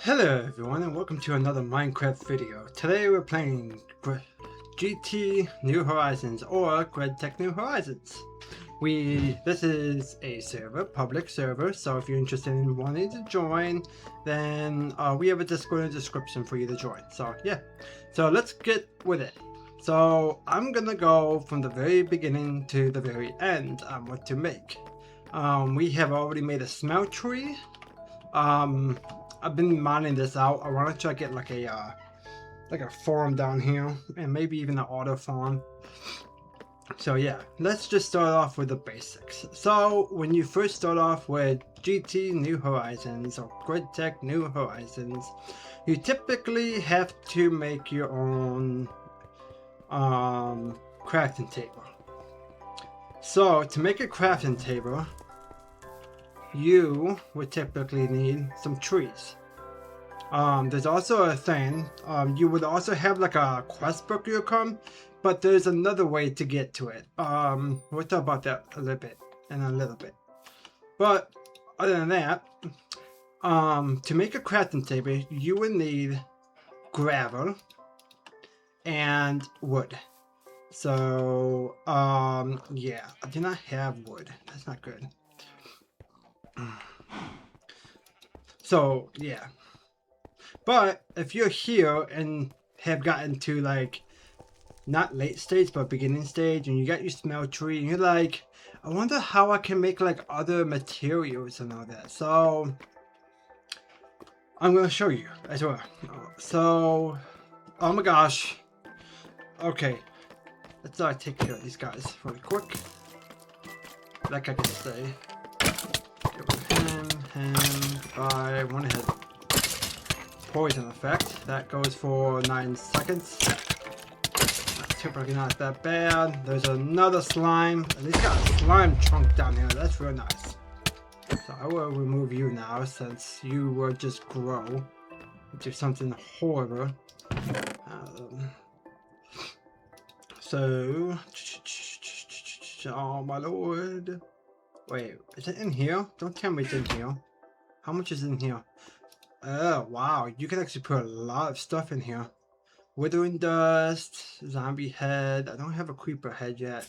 Hello everyone and welcome to another Minecraft video. Today we're playing GT New Horizons or GridTech New Horizons. This is a server, public server, so if you're interested in wanting to join, then we have a Discord in the description for you to join. So yeah, so let's get with it. So I'm gonna go from the very beginning to the very end on what to make. We have already made a smeltery. I've been mining this out. I want to try to get like a farm down here, and maybe even an auto farm. So yeah, let's just start off with the basics. So when you first start off with GT New Horizons or GridTech New Horizons, you typically have to make your own crafting table. So to make a crafting table, you would typically need some trees. There's also a thing, you would also have like a quest book you'll come, but there's another way to get to it. We'll talk about that a little bit. But other than that, to make a crafting table, you would need gravel and wood. So, yeah, I do not have wood. That's not good. So, yeah. But if you're here and have gotten to like, not late stage, but beginning stage, and you got your smeltery, and you're like, I wonder how I can make like other materials and all that. So, I'm going to show you as well. So, oh my gosh. Okay. Let's take care of these guys really quick. Like I can say. Him, I went ahead. Poison effect. That goes for 9 seconds. That's typically not that bad. There's another slime. At least got a slime chunk down here. That's real nice. So I will remove you now since you will just grow into something horrible. So, oh my lord. Wait, is it in here? Don't tell me it's in here. How much is in here? Oh, wow. You can actually put a lot of stuff in here. Withering dust, zombie head. I don't have a creeper head yet.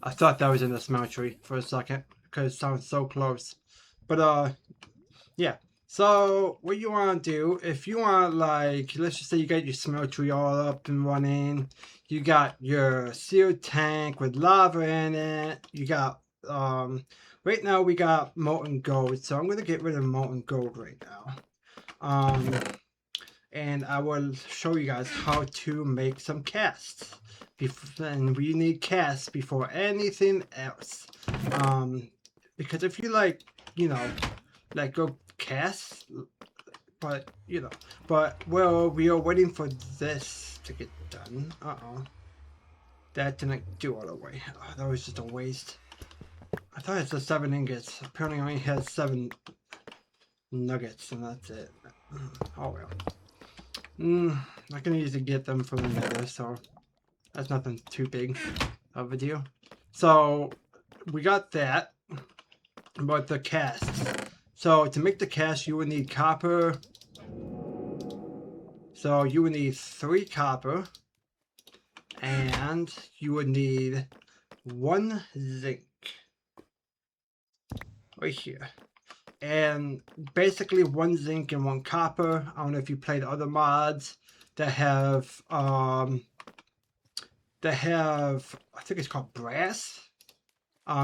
I thought that was in the smeltery for a second because it sounds so close. But, yeah. So, what you want to do, if you want, like, let's just say you got your smeltery all up and running. You got your sealed tank with lava in it. You got right now we got molten gold, so I'm gonna get rid of molten gold right now. And I will show you guys how to make some casts. And we need casts before anything else. Because if you like, you know, like go casts, but well, we are waiting for this to get done. That didn't do all the way. Oh, that was just a waste. I thought it said 7 ingots. Apparently, I only had 7 nuggets, and that's it. Oh well. I can easily get them from the nether, so that's nothing too big of a deal. So we got that. But the casts. So to make the cast, you would need copper. So you would need 3 copper. And you would need 1 zinc. Right here. And basically 1 zinc and 1 copper. I don't know if you played other mods that have I think it's called brass.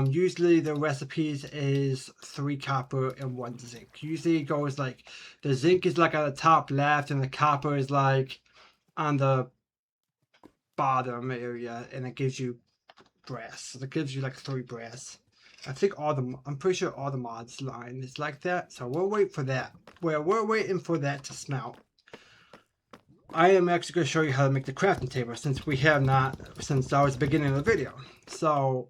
Usually the recipes is 3 copper and 1 zinc. Usually it goes like, the zinc is like at the top left and the copper is like on the bottom area, and it gives you brass. So it gives you like 3 brass. I'm pretty sure all the mods line is like that. So we'll wait for that. Well, we're waiting for that to smelt. I am actually going to show you how to make the crafting table since we have not, since that was the beginning of the video. So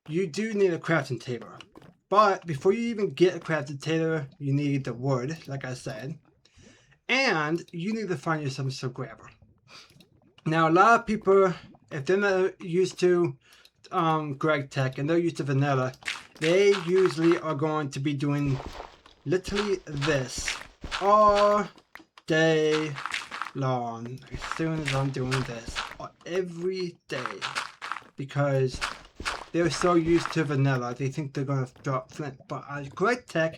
you do need a crafting table, but before you even get a crafting table, you need the wood, like I said, and you need to find yourself some gravel. Now, a lot of people, if they're not used to GridTech and they're used to vanilla, they usually are going to be doing literally this all day long. As soon as I'm doing this every day, because they're so used to vanilla, they think they're going to drop flint. But on GregTech,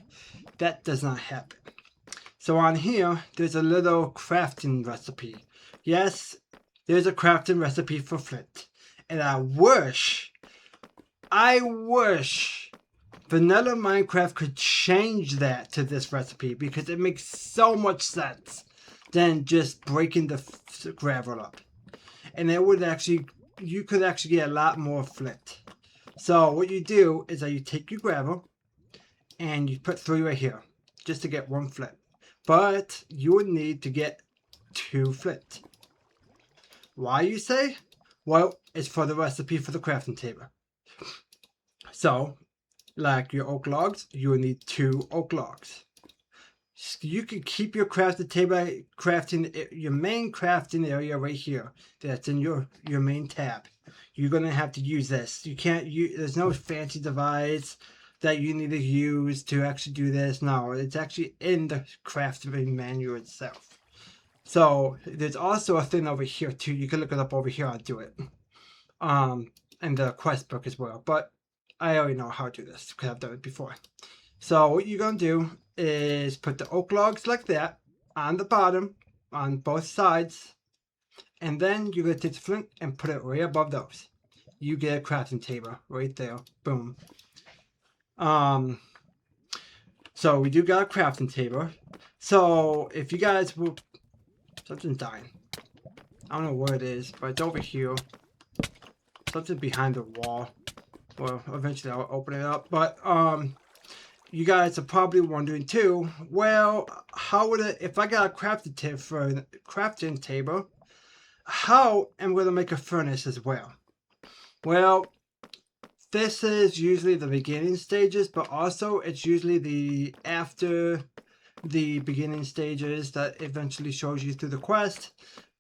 that does not happen. So on here, there's a little crafting recipe. Yes, there's a crafting recipe for flint. And I wish Vanilla Minecraft could change that to this recipe, because it makes so much sense than just breaking the gravel up. And it would actually, you could actually get a lot more flint. So what you do is that you take your gravel and you put 3 right here just to get 1 flint. But you would need to get 2 flint. Why, you say? Well, it's for the recipe for the crafting table. So, like your oak logs, you will need 2 oak logs. You can keep your crafting table, your main crafting area right here. That's in your main tab. You're gonna have to use this. You can't use. There's no fancy device that you need to use to actually do this. No, it's actually in the crafting menu itself. So there's also a thing over here too. You can look it up over here. I'll do it. In the quest book as well. But I already know how to do this because I've done it before. So what you're gonna do is put the oak logs like that on the bottom, on both sides, and then you're gonna take the flint and put it right above those. You get a crafting table right there. Boom. So we do got a crafting table. So if you guys will, something's dying. I don't know where it is, but it's over here. Something behind the wall. Well, eventually I'll open it up. But you guys are probably wondering too, well, how would it, if I got a crafting table for a crafting table, how am I going to make a furnace as well? Well, this is usually the beginning stages, but also it's usually the after the beginning stages that eventually shows you through the quest.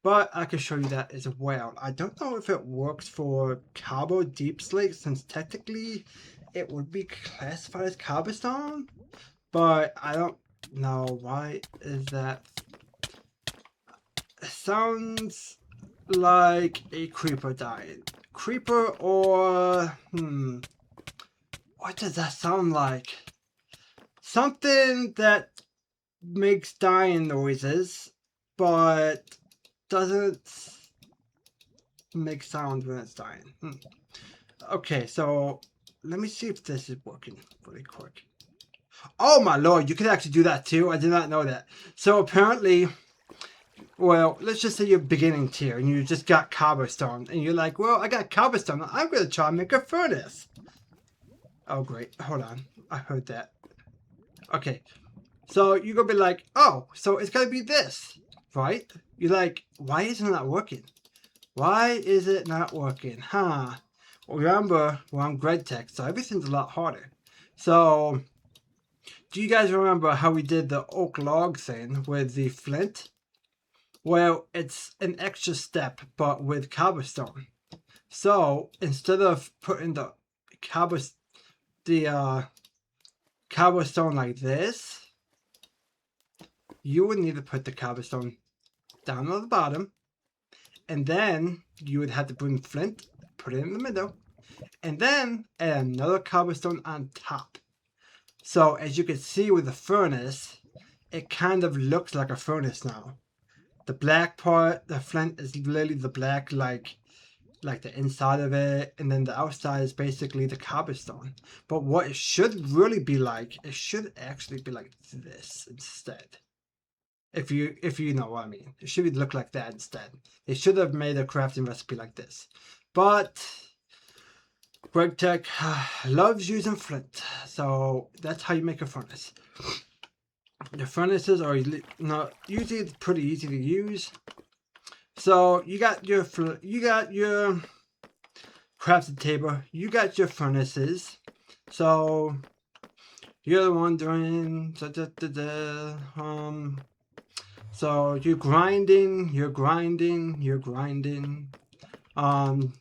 But I can show you that as well. I don't know if it works for Cobble Deep Slate, since technically it would be classified as cobblestone, but I don't know why is that. It sounds like a creeper dying. Creeper or what does that sound like? Something that makes dying noises, but doesn't make sound when it's dying. Okay, so let me see if this is working really quick. Oh my lord, you can actually do that too. I did not know that. So apparently, well, let's just say you're beginning tier and you just got cobblestone and you're like, well, I got cobblestone. I'm going to try and make a furnace. Oh, great. Hold on. I heard that. Okay. So you're going to be like, oh, so it's going to be this, right? You're like, why isn't it not working? Why is it not working? Huh. Well, remember, well, I'm GregTech, so everything's a lot harder. So, do you guys remember how we did the oak log thing with the flint? Well, it's an extra step, but with cobblestone. So, instead of putting the cobblestone like this, you would need to put the cobblestone down on the bottom, and then you would have to bring flint, put it in the middle, and then add another cobblestone on top. So as you can see with the furnace, it kind of looks like a furnace now. The black part, the flint is literally the black, like the inside of it, and then the outside is basically the cobblestone. But what it should really be like, it should actually be like this instead. If you know what I mean. It should look like that instead. They should have made a crafting recipe like this. But GregTech loves using flint, so that's how you make a furnace. The furnaces are usually pretty easy to use. So you got your crafting table, you got your furnaces. So you're wondering, so you're grinding,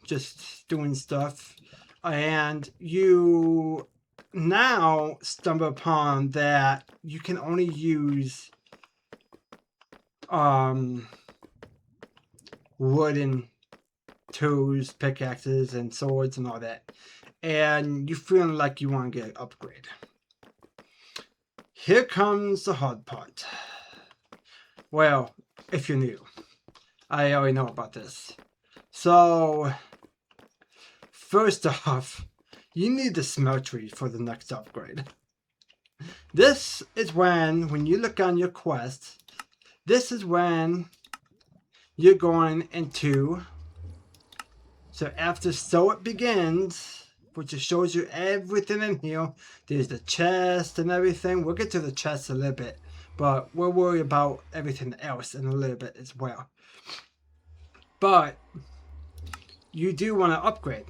just doing stuff, and you now stumble upon that you can only use wooden tools, pickaxes, and swords and all that, and you feeling like you want to get an upgrade. Here comes the hard part. Well, if you're new, I already know about this. So, first off, you need the smeltery for the next upgrade. This is when you look on your quest, this is when you're going into, so after So It Begins, which just shows you everything in here. There's the chest and everything. We'll get to the chest a little bit, but we'll worry about everything else in a little bit as well. But you do want to upgrade.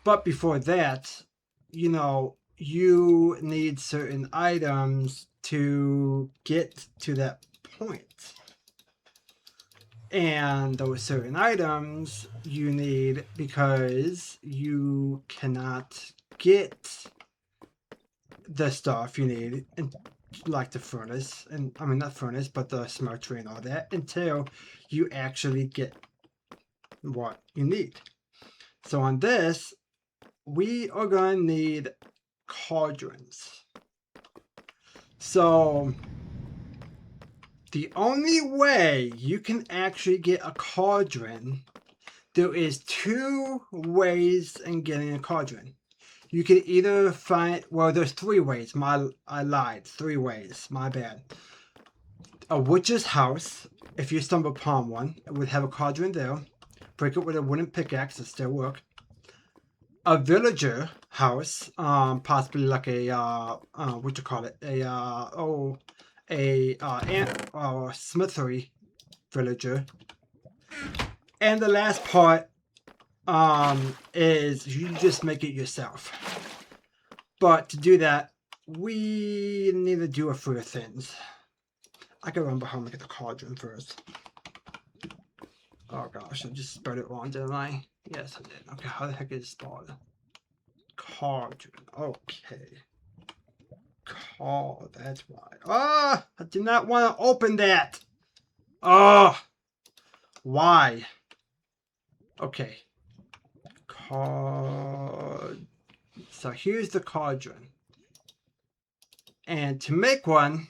But before that, you know, you need certain items to get to that point. And those certain items you need because you cannot get the stuff you need, in, like the furnace, and I mean not furnace, but the smeltery and all that, until you actually get what you need. So on this, we are going to need cauldrons. So the only way you can actually get a cauldron, there is two ways in getting a cauldron. You can either find, well, there's three ways. I lied. 3 ways. My bad. A witch's house, if you stumble upon one, it would have a cauldron there. Break it with a wooden pickaxe, it still work. A villager house, possibly like a what you call it, a smithery villager. And the last part is you just make it yourself. But to do that, we need to do a few things. I can remember how to get the cauldron first. Oh gosh, I just spelled it wrong, didn't I? Yes, I did. Okay, how the heck is it spelled? Cauldron. Okay. That's why. Ah, I did not want to open that. Oh, why? Okay. So here's the cauldron. And to make one,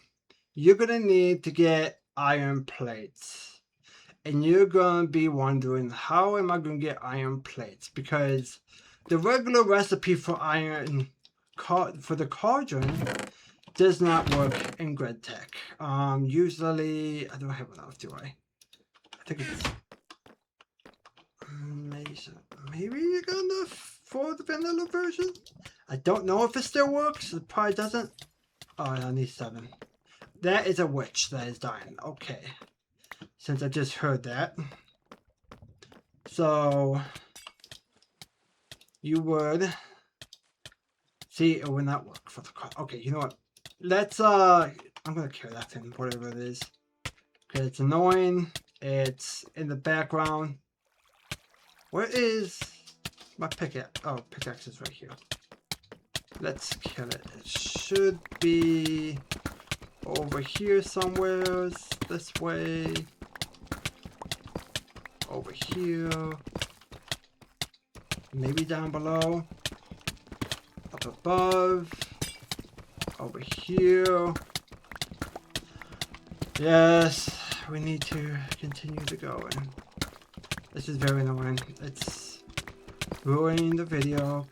you're going to need to get iron plates. And you're going to be wondering, how am I going to get iron plates? Because the regular recipe for the cauldron does not work in GridTech. Usually, I don't have enough, do I? I think it's maybe you're gonna for the vanilla version. I don't know if it still works. It probably doesn't. Oh, I need 7. That is a witch that is dying. Okay, since I just heard that, so you would see it would not work for the car. Okay, you know what? Let's I'm gonna kill that thing, whatever it is. Okay, it's annoying. It's in the background. Where is my pickaxe? Oh, pickaxe is right here. Let's kill it. It should be over here somewhere. This way. Over here. Maybe down below. Up above. Over here. Yes, we need to continue to go in. This is very annoying. It's ruining the video.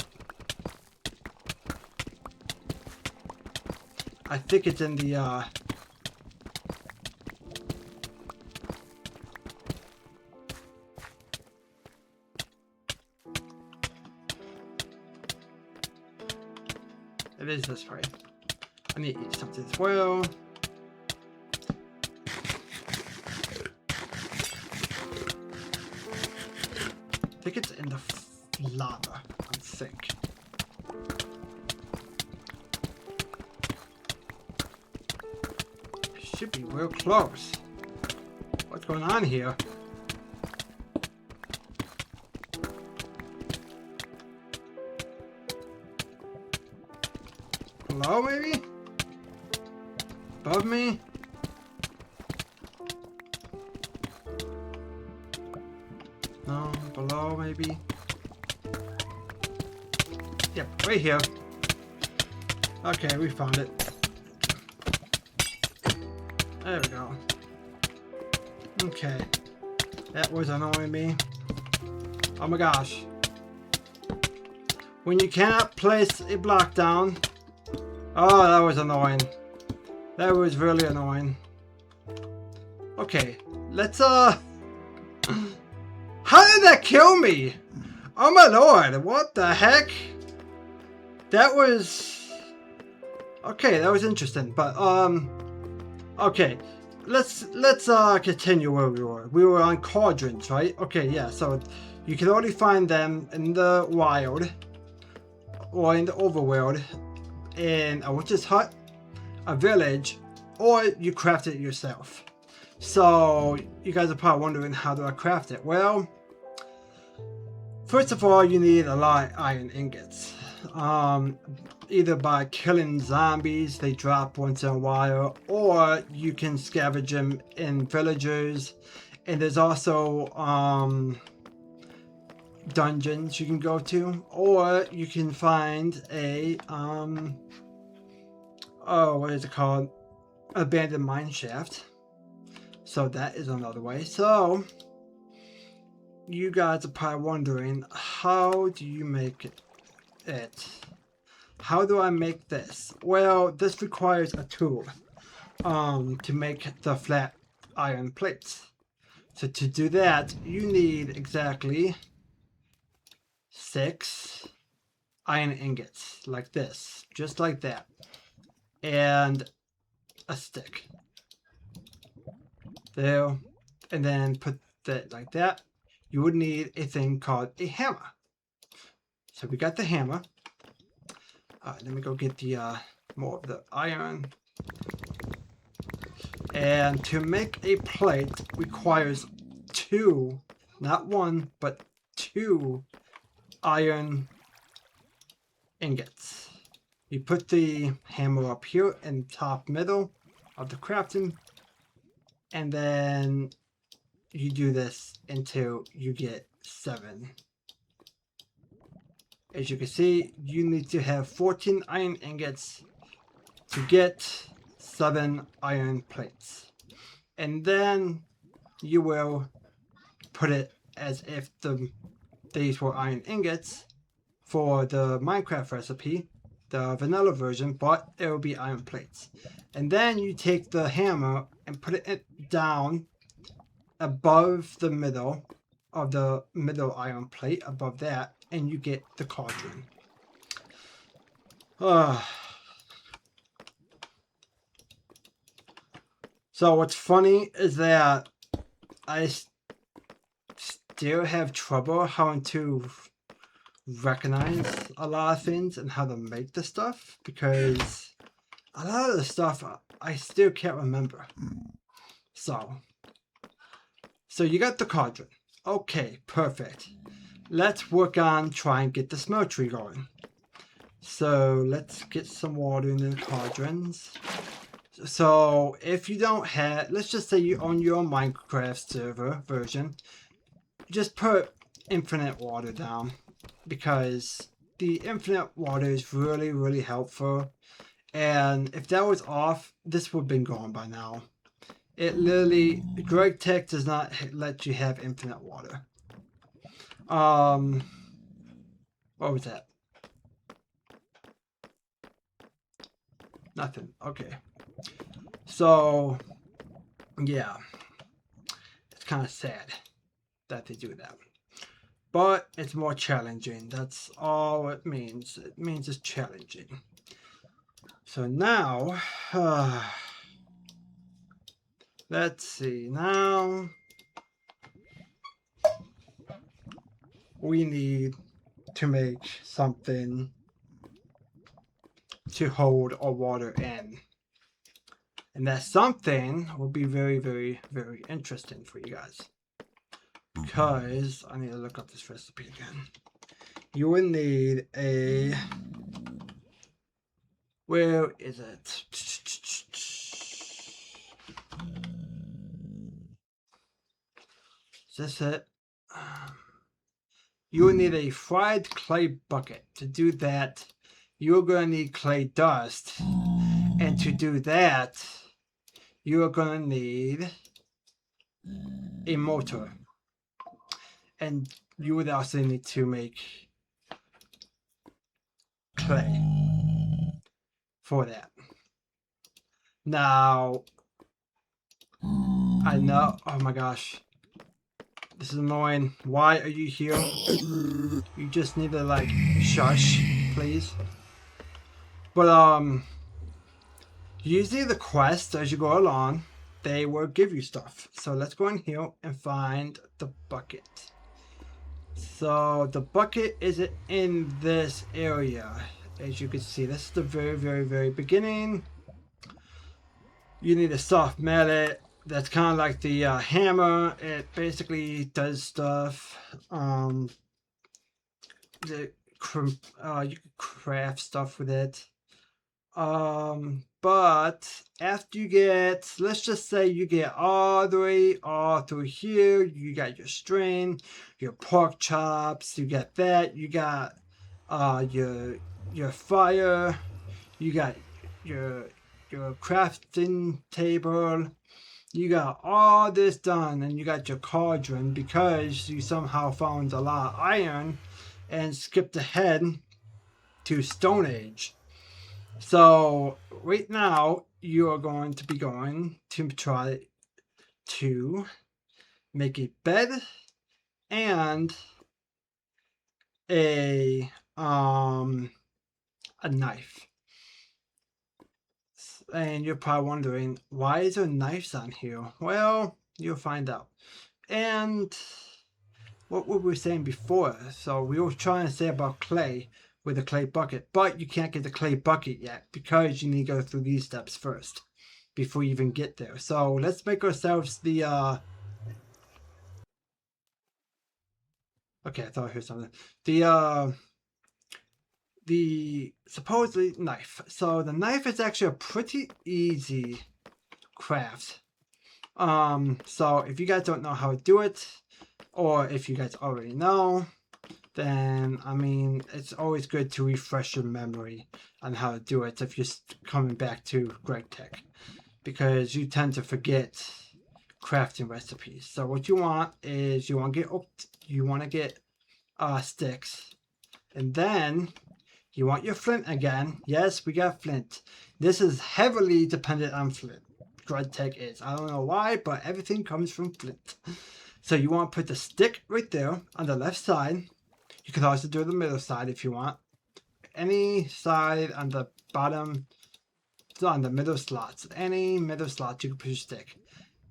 I think it's in the it is this way. I need to eat something as well. I think it's in the lava, I think. It should be real close. What's going on here? below, maybe? Above me? No, below, maybe? Yep, right here. Okay, we found it. There we go. Okay. That was annoying me. Oh my gosh. When you cannot place a block down. Oh, that was annoying. That was really annoying. Okay, let's How did that kill me? Oh my lord, what the heck? That was... Okay, that was interesting, but okay. Let's continue where we were. We were on cauldrons, right? Okay, yeah, so you can only find them in the wild or in the overworld, in a witch's hut, a village, or you craft it yourself. So you guys are probably wondering, how do I craft it? Well, first of all, you need a lot of iron ingots. Either by killing zombies, they drop once in a while, or you can scavenge them in villagers. And there's also dungeons you can go to, or you can find a oh, what is it called? Abandoned mine shaft. So that is another way. So you guys are probably wondering, how do you make it? How do I make this? Well, this requires a tool to make the flat iron plates. So to do that, you need exactly 6 iron ingots, like this, just like that, and a stick. There, and then put that like that. You would need a thing called a hammer. So we got the hammer. Let me go get the more of the iron. And to make a plate requires 2, not 1, but 2 iron ingots. You put the hammer up here in the top middle of the crafting, and then you do this until you get 7. As you can see, you need to have 14 iron ingots to get 7 iron plates. And then you will put it as if these were iron ingots for the Minecraft recipe, the vanilla version, but it will be iron plates. And then you take the hammer and put it down above the middle of the middle iron plate, above that, and you get the cauldron. So what's funny is that I still have trouble how to recognize a lot of things and how to make the stuff, because a lot of the stuff I still can't remember. So you got the cauldron. Okay, perfect. Let's work on trying and get the smeltery going. So let's get some water in the cauldrons. So if you don't have, let's just say you own your own Minecraft server version, just put infinite water down, because the infinite water is really, really helpful. And if that was off, this would have been gone by now. It literally, GregTech does not let you have infinite water. What was that? Nothing. Okay. So, yeah. It's kind of sad that they do that. But it's more challenging. That's all it means. It means it's challenging. So now, let's see. Now, we need to make something to hold our water in. And that something will be very, very, very interesting for you guys. Because I need to look up this recipe again. You will need a Where is it? Is this it? You will need a fried clay bucket. To do that, you're going to need clay dust. And to do that, you are going to need a motor. And you would also need to make clay for that. Now, I know, oh my gosh, this is annoying. Why are you here? You just need to like shush, please. But usually the quests as you go along, they will give you stuff. So let's go in here and find the bucket. So the bucket is in this area. As you can see, this is the very beginning. You need a soft mallet. That's kind of like the hammer. It basically does stuff. You can craft stuff with it. But after you get, let's just say you get all the way all through here, you got your string, your pork chops, you got that, you got your fire, you got your crafting table, you got all this done, and you got your cauldron because you somehow found a lot of iron and skipped ahead to Stone Age. So right now you are going to be going to try to make a bed and a knife. And you're probably wondering, why is there knives on here? Well, you'll find out. And what were we saying before? So we were trying to say about clay with a clay bucket, but you can't get the clay bucket yet because you need to go through these steps first before you even get there. So let's make ourselves the okay, I thought I heard something. The supposedly knife. So the knife is actually a pretty easy craft. So if you guys don't know how to do it, or if you guys already know, then I mean it's always good to refresh your memory on how to do it if you're coming back to GregTech, because you tend to forget crafting recipes. So what you want is you want to get sticks, and then you want your flint again. Yes, we got flint. This is heavily dependent on flint. GregTech is. I don't know why, but everything comes from flint. So you want to put the stick right there on the left side. You can also do the middle side if you want. Any side on the bottom, on the middle slots. Any middle slot you can put your stick.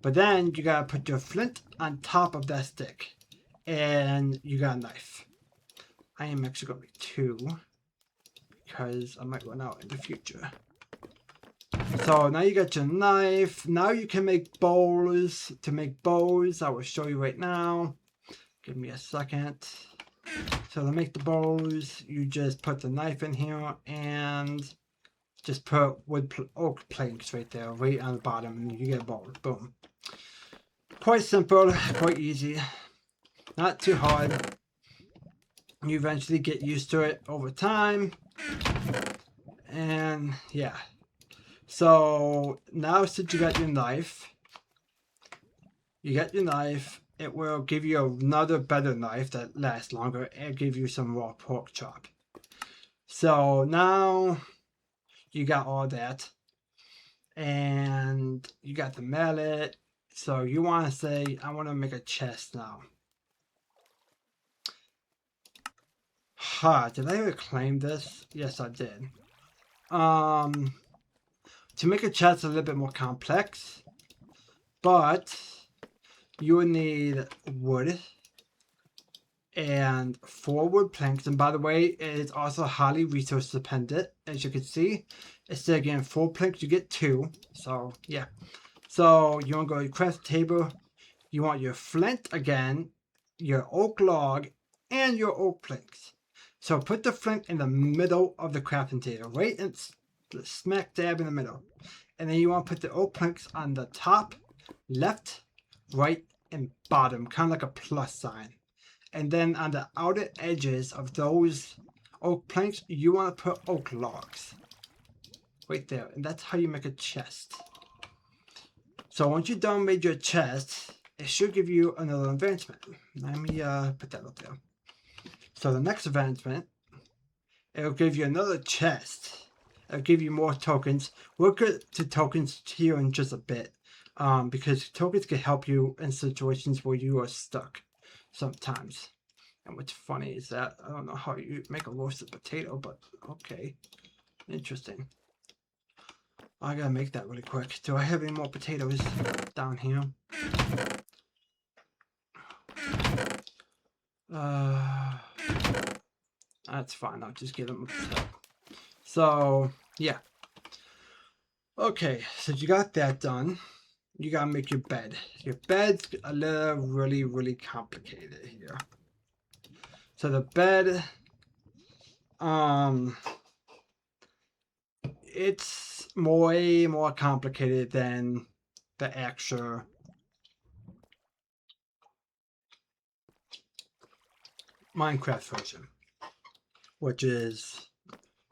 But then you gotta put your flint on top of that stick. And you got a knife. I am actually gonna make 2. Because I might run out in the future. So now you got your knife. Now you can make bowls. To make bowls, I will show you right now. Give me a second. So to make the bowls, you just put the knife in here and just put oak planks right there, right on the bottom, and you get a bowl. Boom. Quite simple, quite easy. Not too hard. You eventually get used to it over time. And yeah. So now since you got your knife, it will give you another better knife that lasts longer and give you some raw pork chop. So now you got all that, and you got the mallet. So you want to say, I want to make a chest now. Did I ever claim this? Yes, I did. To make a chest a little bit more complex, but you will need wood and 4 wood planks. And by the way, it is also highly resource dependent. As you can see, instead of getting 4 planks, you get 2. So yeah. So you want to go to craft table. You want your flint again, your oak log, and your oak planks. So put the flint in the middle of the crafting table, right? smack dab in the middle. And then you want to put the oak planks on the top, left, right, and bottom, kind of like a plus sign. And then on the outer edges of those oak planks, you want to put oak logs. Right there. And that's how you make a chest. So once you're done with your chest, it should give you another advancement. Let me put that up there. So the next advancement, it'll give you another chest. It'll give you more tokens. We'll get to tokens here in just a bit. Because tokens can help you in situations where you are stuck sometimes. And what's funny is that I don't know how you make a roasted potato, but okay. Interesting. I gotta make that really quick. Do I have any more potatoes down here? That's fine. I'll just give them a potato. So, yeah. Okay, so you got that done. You gotta make your bed. Your bed's a little really complicated here. So the bed, it's way more complicated than the actual Minecraft version, which is,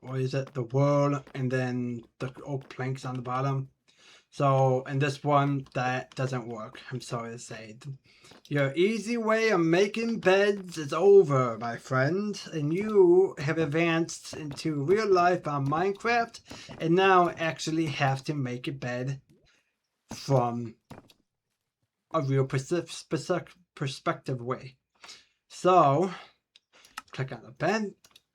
what is it, the world and then the oak planks on the bottom. So in this one, that doesn't work, I'm sorry to say. Your easy way of making beds is over, my friend, and you have advanced into real life on Minecraft and now actually have to make a bed from a real perspective way. So, click on the bed.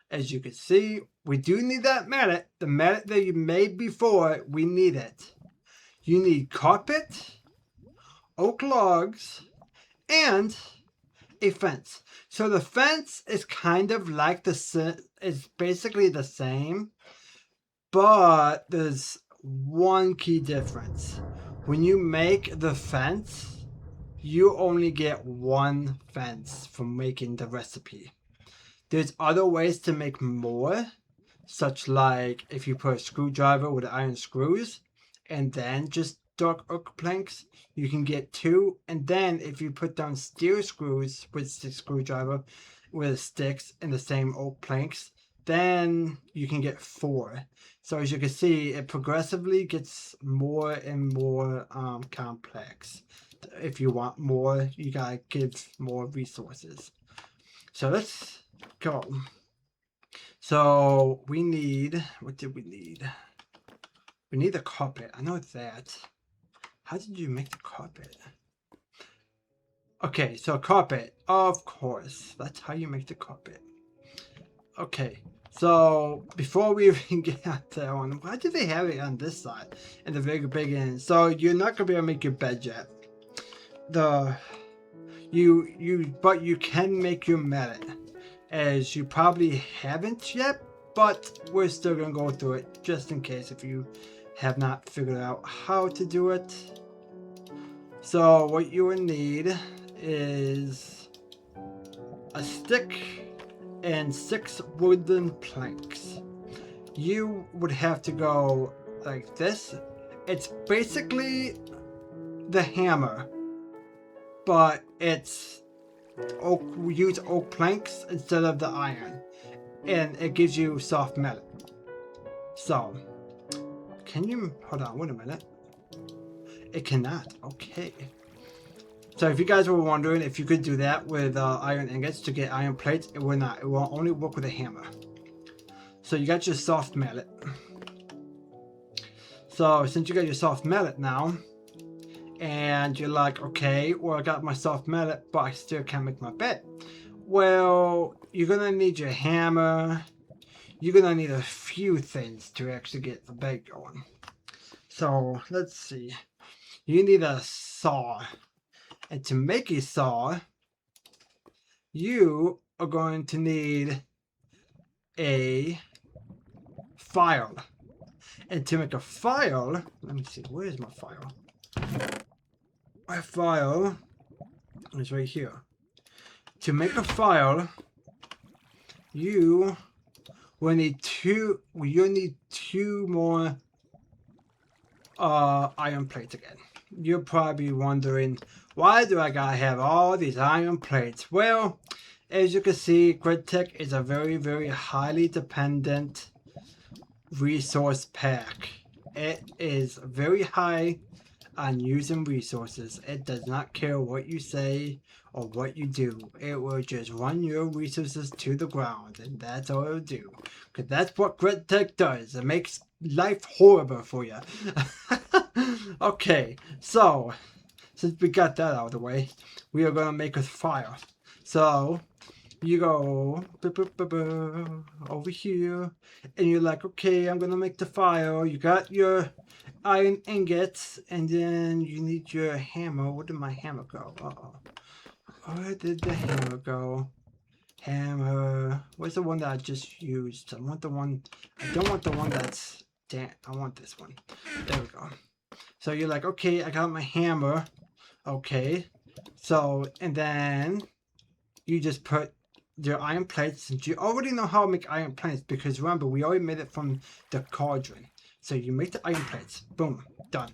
As you can see, we do need that mallet. The mallet that you made before, we need it. You need carpet, oak logs, and a fence. So the fence is kind of like it's basically the same, but there's one key difference. When you make the fence, you only get one fence from making the recipe. There's other ways to make more, such like if you put a screwdriver with iron screws and then just dark oak planks, you can get 2. And then if you put down steel screws with the screwdriver with sticks and the same oak planks, then you can get 4. So as you can see, it progressively gets more and more complex. If you want more, you gotta give more resources. So let's go. So we need, what did we need? We need the carpet. I know that. How did you make the carpet? Okay, so carpet. Of course. That's how you make the carpet. Okay, so before we even get out that one, why do they have it on this side in the very beginning? So you're not gonna be able to make your bed yet. But you can make your mallet, as you probably haven't yet, but we're still gonna go through it just in case if you have not figured out how to do it. So what you would need is a stick and 6 wooden planks. You would have to go like this. It's basically the hammer, but it's oak. We use oak planks instead of the iron, and it gives you soft metal. So, can you hold on? Wait a minute. It cannot. Okay. So if you guys were wondering if you could do that with iron ingots to get iron plates, it will not. It will only work with a hammer. So you got your soft mallet. So since you got your soft mallet now, and you're like, okay, well, I got my soft mallet, but I still can't make my bed. Well, you're gonna need your hammer. You're gonna need a few things to actually get the bed going. So let's see. You need a saw. And to make a saw, you are going to need a file. And to make a file, let me see, where is my file? My file is right here. To make a file, you We need two. You need two more iron plates again. You're probably wondering, why do I gotta have all these iron plates? Well, as you can see, GridTech is a very, very highly dependent resource pack. It is very high on using resources. It does not care what you say or what you do. It will just run your resources to the ground, and that's all it'll do. Because that's what GridTech does. It makes life horrible for you. Okay, so since we got that out of the way, we are gonna make a fire. So you go over here, and you're like, okay, I'm gonna make the fire. You got your iron ingots, and then you need your hammer. Where did my hammer go? Where did the hammer go? Hammer. Where's the one that I just used? I want the one. I don't want the one that's. Damn. I want this one. There we go. So you're like, okay, I got my hammer. Okay. So, and then you just put your iron plates, since you already know how to make iron plates, because remember, we already made it from the cauldron. So you make the iron plates. Boom. Done.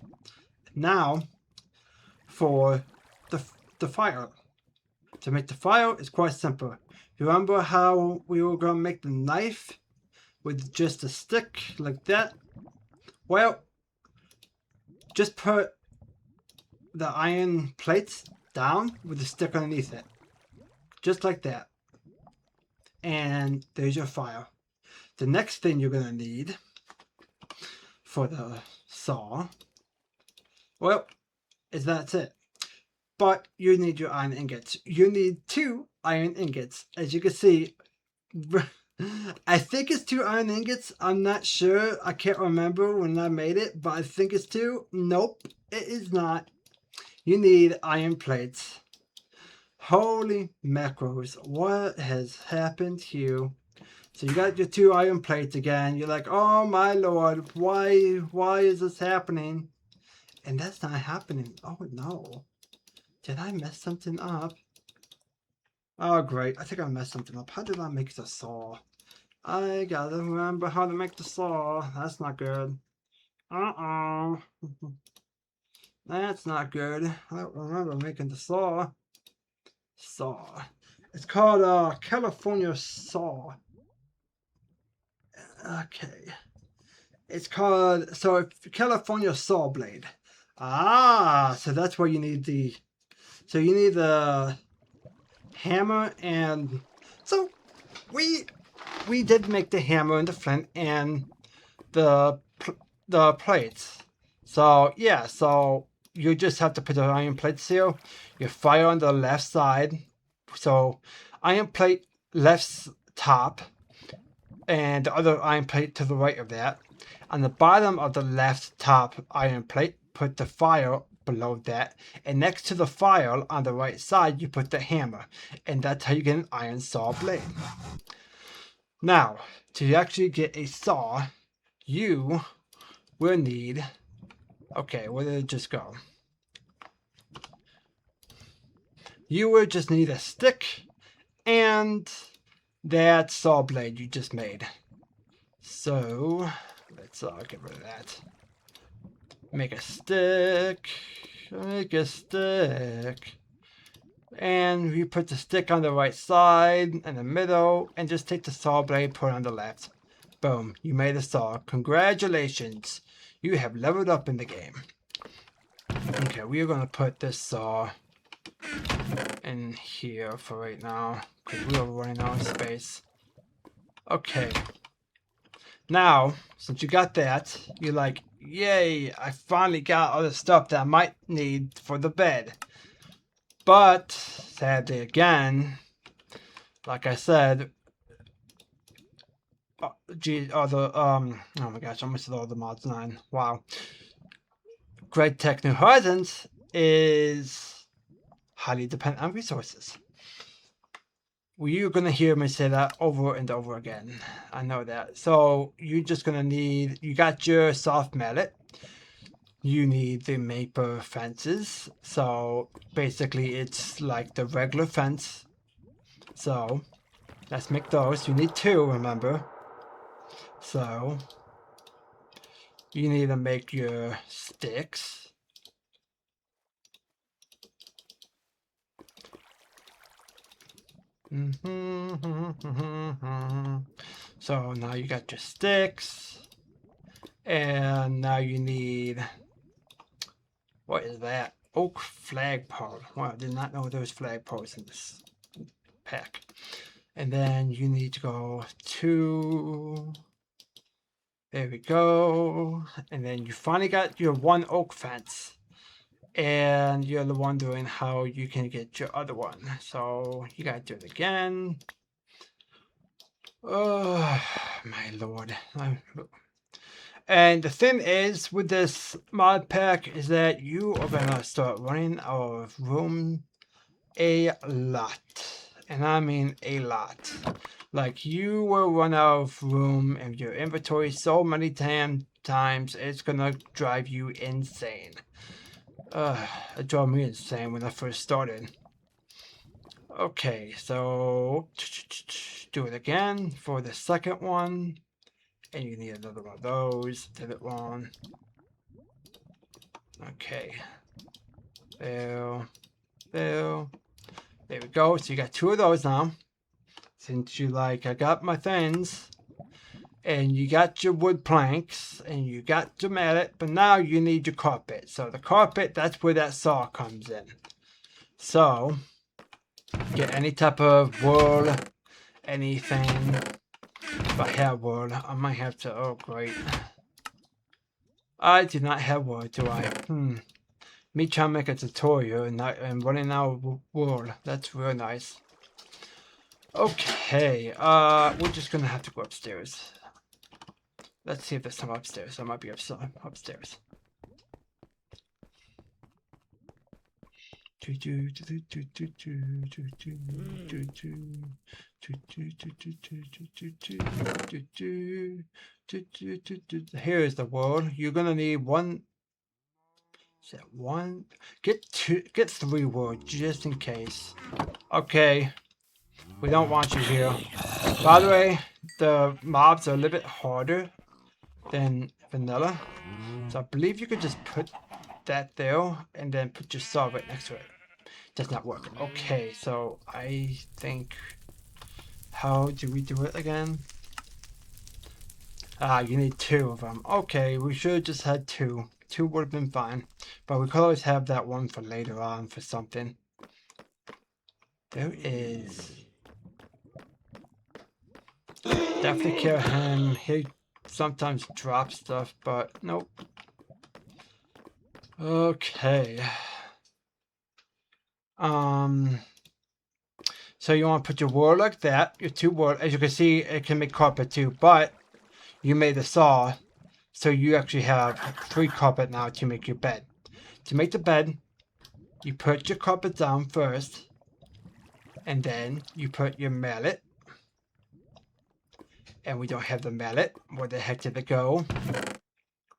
Now, for the fire. To make the fire, it's quite simple. Remember how we were going to make the knife with just a stick like that? Well, just put the iron plates down with the stick underneath it. Just like that. And there's your fire. The next thing you're going to need for the saw, well, that's it. But you need your iron ingots. You need 2 iron ingots. As you can see, I think it's 2 iron ingots. I'm not sure. I can't remember when I made it, but I think it's 2. Nope, it is not. You need iron plates. Holy macros, what has happened here? So you got your 2 iron plates again. You're like, oh my lord, why is this happening? And that's not happening. Oh no. Did I mess something up? Oh great, I think I messed something up. How did I make the saw? I gotta remember how to make the saw. That's not good. Uh-oh. That's not good. I don't remember making the saw. Saw. It's called California saw. Okay. It's called California saw blade. Ah, so that's where you need the. So you need the hammer, and so we did make the hammer and the flint and the plates. So yeah, so you just have to put the iron plates here. Your fire on the left side. So iron plate left top, and the other iron plate to the right of that. On the bottom of the left top iron plate, put the fire below that, and next to the fire on the right side, you put the hammer, and that's how you get an iron saw blade. Now, to actually get a saw, you will need. Okay, where did it just go? You will just need a stick and that saw blade you just made. So let's get rid of that. Make a stick. Make a stick. And we put the stick on the right side in the middle, and just take the saw blade, put it on the left. Boom, you made a saw. Congratulations, you have leveled up in the game. Okay, we are gonna put this saw in here for right now, because we are running out of space. Okay. Now, since you got that, you're like, yay, I finally got all the stuff that I might need for the bed. But, sadly again, like I said, oh my gosh, I missed all the mods 9. Wow. GridTech New Horizons is highly dependent on resources. Well, you're going to hear me say that over and over again. I know that. So you're just going to need, you got your soft mallet. You need the maple fences. So basically it's like the regular fence. So let's make those. You need 2, remember. So you need to make your sticks. So now you got your sticks. And now you need, what is that? Oak flagpole. Wow, I did not know there was flagpoles in this pack. And then you need to go to, there we go. And then you finally got your one oak fence. And you're wondering how you can get your other one. So you gotta do it again. Oh, my lord. And the thing is, with this mod pack, is that you are gonna start running out of room a lot. And I mean a lot. Like, you will run out of room in your inventory so many times, it's gonna drive you insane. It drove me insane when I first started. Okay, so do it again for the second one. And you need another one of those. Did it wrong. Okay. There we go. So you got two of those now. Since you I got my things. And you got your wood planks. And you got your mallet. But now you need your carpet. So the carpet, that's where that saw comes in. So, get any type of wool. Anything. If I have wool, I might have to. Oh, great. I do not have wool, do I? Me trying to make a tutorial and running out of wool. That's real nice. Okay, we're just gonna have to go upstairs. Let's see if there's some upstairs. There might be upstairs. Here's the wall. You're gonna need one. Is that one? Get 3 wood just in case. Okay. We don't want you here. By the way, the mobs are a little bit harder than vanilla. So I believe you could just put that there and then put your saw right next to it. Does not work. Okay, so I think, how do we do it again? You need 2 of them. Okay, we should have just had 2. 2 would have been fine. But we could always have that one for later on for something. There is... Definitely kill him. He sometimes drops stuff, but nope. Okay. So you want to put your wood like that, your 2 wood. As you can see, it can make carpet too, but you made the saw, so you actually have 3 carpet now to make your bed. To make the bed, you put your carpet down first, and then you put your mallet. And we don't have the mallet. Where the heck did it go?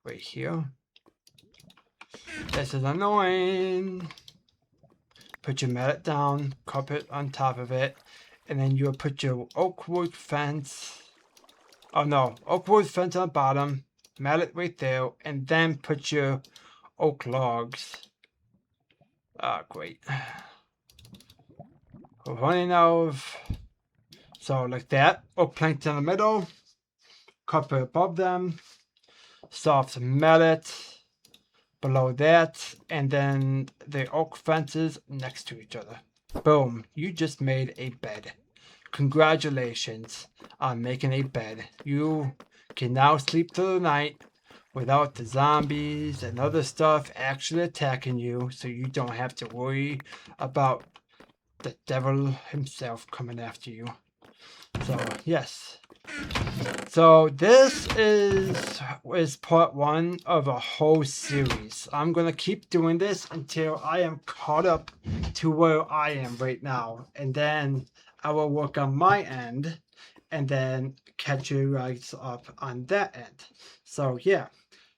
Right here. This is annoying. Put your mallet down, carpet on top of it, and then you'll put your oak wood fence. Oh no, oak wood fence on the bottom, mallet right there, and then put your oak logs. Ah, great. We're running out of... So like that, oak planks in the middle, carpet above them, soft mallet below that, and then the oak fences next to each other. Boom, you just made a bed. Congratulations on making a bed. You can now sleep through the night without the zombies and other stuff actually attacking you, so you don't have to worry about the devil himself coming after you. So, yes. So, this is part 1 of a whole series. I'm going to keep doing this until I am caught up to where I am right now. And then I will work on my end and then catch you guys up on that end. So, yeah.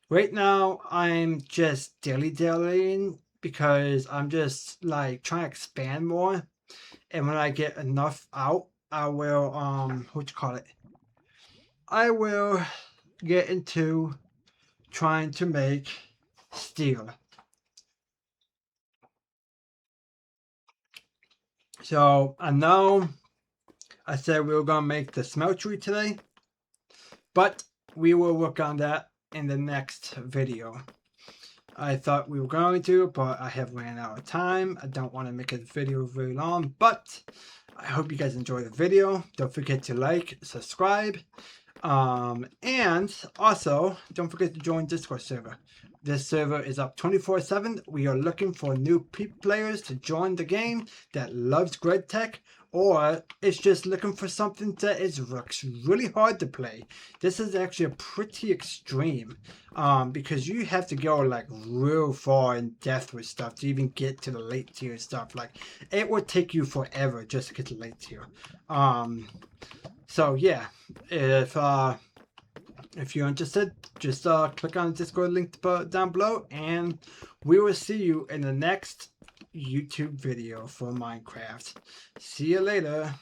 Right now, I'm just dilly-dallying because I'm just trying to expand more. And when I get enough out, I will, I will get into trying to make steel. So I know I said we were gonna make the smeltery today, but we will work on that in the next video. I thought we were going to, but I have ran out of time. I don't want to make a video very long, but I hope you guys enjoy the video. Don't forget to like, subscribe, and also don't forget to join Discord server. This server is up 24/7. We are looking for new players to join the game that loves grid tech, or it's just looking for something that is really hard to play. This is actually a pretty extreme, because you have to go like real far in depth with stuff to even get to the late tier stuff. Like it would take you forever just to get to late tier. So yeah, if you're interested, just click on the Discord link down below, and we will see you in the next YouTube video for Minecraft. See you later.